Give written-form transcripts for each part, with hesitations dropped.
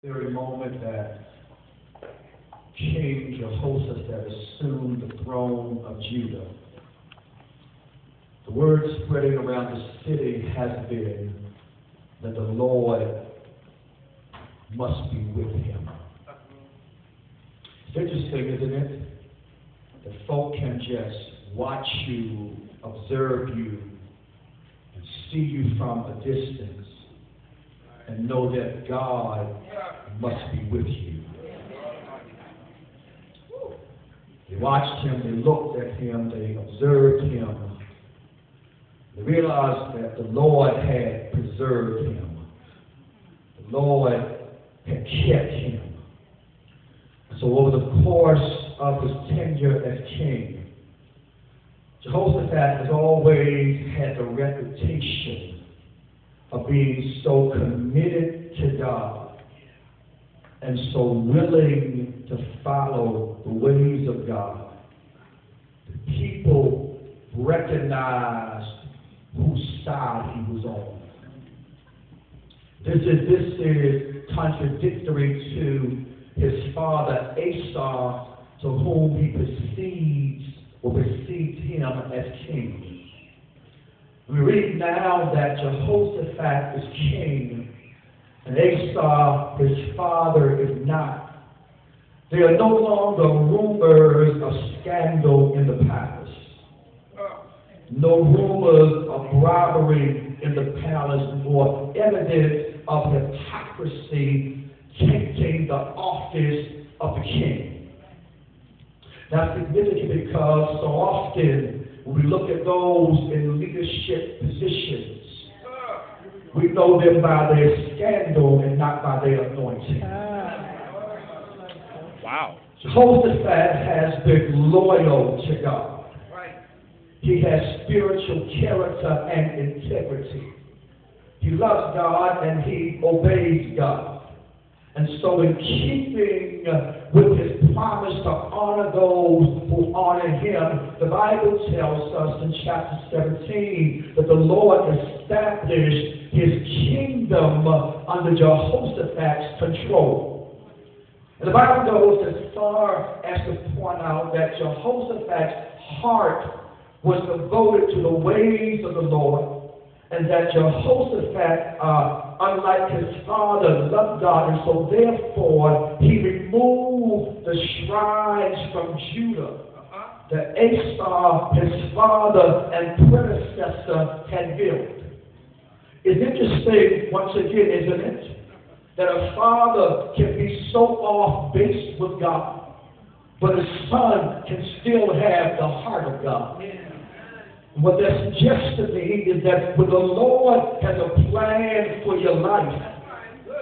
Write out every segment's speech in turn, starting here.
very moment that King Jehoshaphat assumed the throne of Judah, the word spreading around the city has been that the Lord must be with him. It's interesting, isn't it? That folk can just watch you, observe you, and see you from a distance and know that God must be with you. They watched him, they looked at him, they observed him. They realized that the Lord had preserved him. The Lord had kept him. So over the course of his tenure as king, Jehoshaphat has always had the reputation of being so committed to God and so willing to follow the ways of God. The people recognized whose side he was on. This is contradictory to his father Asaph, to whom he perceived him as king. We read now that Jehoshaphat is king, and Asaph, his father, is not. There are no longer rumors of scandal in the palace. No rumors of bribery in the palace, nor evidence of hypocrisy tainting the office of the king. That's significant because so often when we look at those in leadership positions, we know them by their scandal and not by their anointing. Wow. Jehoshaphat has been loyal to God. He has spiritual character and integrity. He loves God and he obeys God. And so in keeping with his promise to honor those who honor him, the Bible tells us in chapter 17 that the Lord established his kingdom under Jehoshaphat's control. And the Bible goes as far as to point out that Jehoshaphat's heart was devoted to the ways of the Lord, and that Jehoshaphat, unlike his father, loved God, and so therefore he removed the shrines from Judah that Asaph, his father and predecessor, had built. It's interesting, once again, isn't it, that a father can be so off base with God, but a son can still have the heart of God. What that suggests to me is that when the Lord has a plan for your life,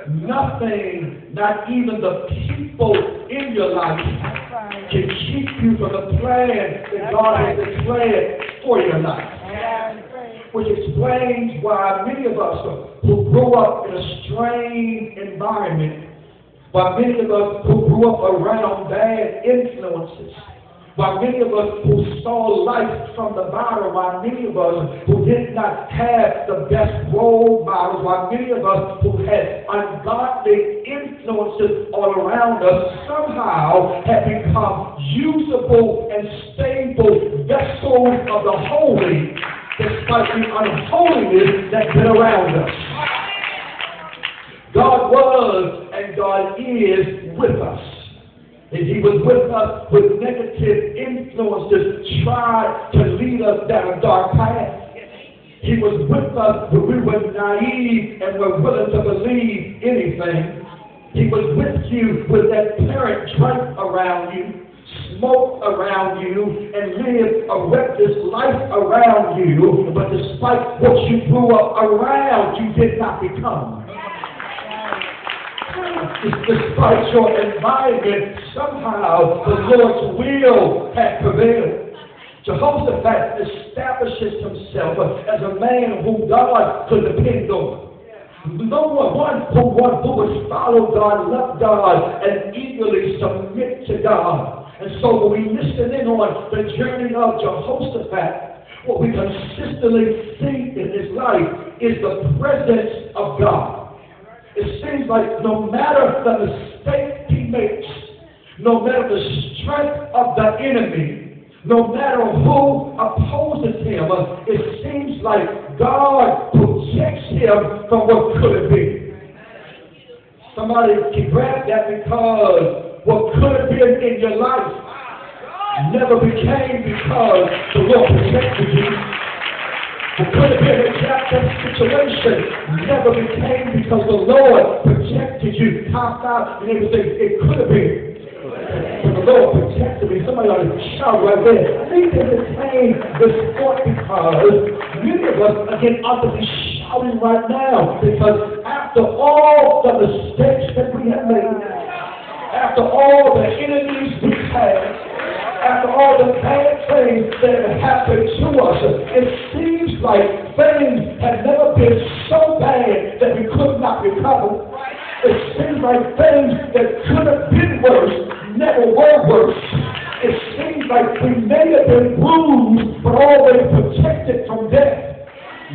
nothing, not even the people in your life, can keep you from the plan that God has declared for your life. Which explains why many of us who grew up in a strange environment, why many of us who grew up around bad influences, why many of us who saw life from the bottom, why many of us who did not have the best role models, why many of us who had ungodly influences all around us somehow have become usable and stable vessels of the holy, despite the unholiness that's been around us. God was and God is with us. And he was with us with negative influences, tried to lead us down a dark path. He was with us when we were naive and were willing to believe anything. He was with you when that parent drank around you, smoked around you, and lived a reckless life around you. But despite what you grew up around, you did not become. Despite your environment, somehow the Lord's will had prevailed. Jehoshaphat establishes himself as a man whom God could depend on. No one who would follow God, love God, and eagerly submit to God. And so when we listen in on the journey of Jehoshaphat, what we consistently see in his life is the presence of God. It seems like no matter the mistake he makes, no matter the strength of the enemy, no matter who opposes him, it seems like God protects him from what could have been. Somebody can grab that, because what could have been in your life never became because the Lord protected you. What could have been a jacked-up situation never became because the Lord protected you. Top out and everything. It could have been. But the Lord protected me. Somebody ought to shout right there. I need to entertain this thought, because many of us, again, ought to be shouting right now. Because after all the mistakes that we have made, after all the enemies we had, after all the bad things that have happened to us, it seems like things have never been so bad that we could not recover. It seems like things that could have been worse never were worse. It seems like we may have been bruised but always protected from death.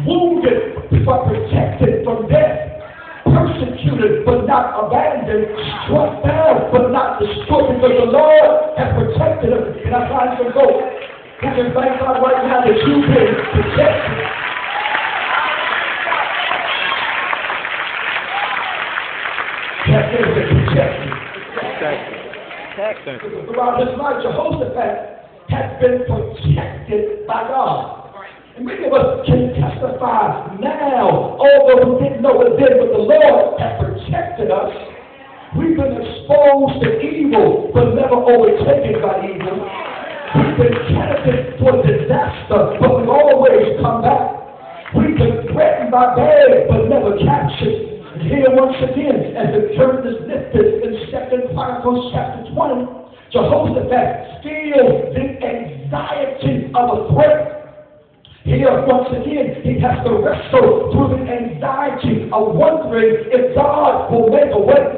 Wounded but protected from death. Persecuted but not abandoned, struck down but not destroyed, because the Lord has protected us. And I find some folks who can thank God right now that you've been protected. That is the protection. Throughout his life, Jehoshaphat has been protected by God. And many of us can testify now, although we didn't know it then, but the Lord has protected us. We've been exposed to evil, but never overtaken by evil. We've been candidates for disaster, but we've always come back. We've been threatened by bad, but never captured. And here once again, as the curtain is lifted in 2 Chronicles chapter 20, Jehoshaphat feels the anxiety of a threat. Here, once again, he has to wrestle through the anxiety of wondering if God will make a way.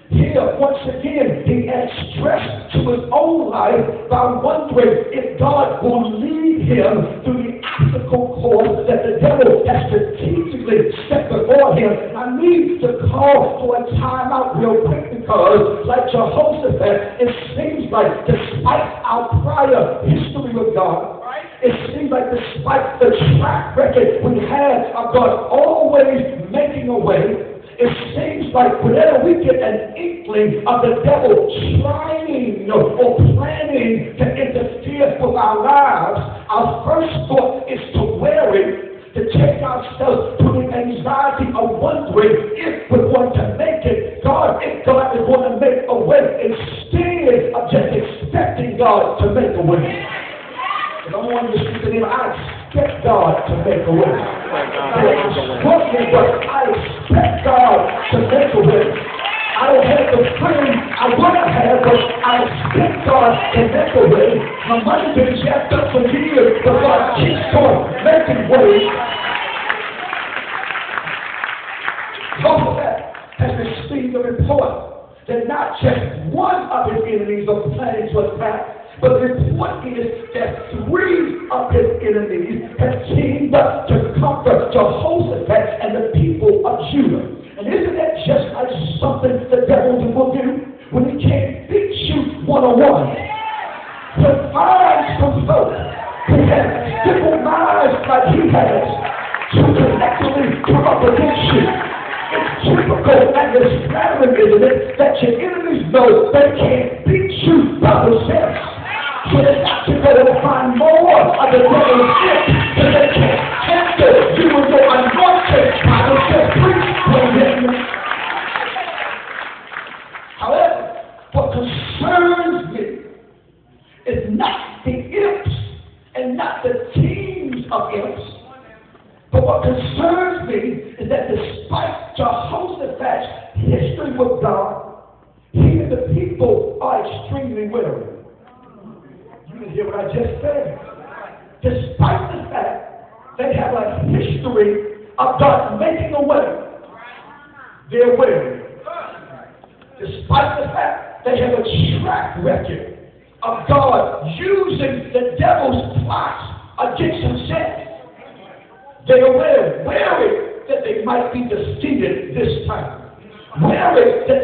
Here, once again, he adds stress to his own life by wondering if God will lead him through the obstacle course that the devil has strategically set before him. I need to call for a timeout real quick, because, like Jehoshaphat, it seems like despite our prior history with God, it seems like despite the track record we had of God always making a way, it seems like whenever we get an inkling of the devil trying or planning to interfere with our lives, our first thought is to worry, to take ourselves through the anxiety of wondering if we're going to make it. If God is going to make a way, instead of just expecting God to make a way. I don't want you to speak to him. I expect God to make a way. But I expect God to make a way. I don't have the freedom I want to have, but I expect God to make a way. My money's been jacked up for years, but God keeps on making ways. Jehoshaphat has received a report that not just one of his enemies are planning to attack, but the report is that 3 of his enemies have teamed up to conquer Jehoshaphat and the people of Judah. And isn't that just like something the devil will do when he can't beat you one-on-one? To find some folks who have different minds like he has to collectively come up against you. It's typical and it's flattering, isn't it, that your enemies know they can't beat you by themselves. So they got to go and find more of the devil's gift, so they can't handle you with your anointing by themselves. However, what concerns me is not the imps and not the teams of imps, but what concerns me is that despite Jehoshaphat's history with God, he and the people are extremely weary. You can hear what I just said. Despite the fact they have a history of God making a way, they're weary. Despite the fact they have a track record of God using the devil's plots against himself, they are weary that they might be defeated this time. Wear it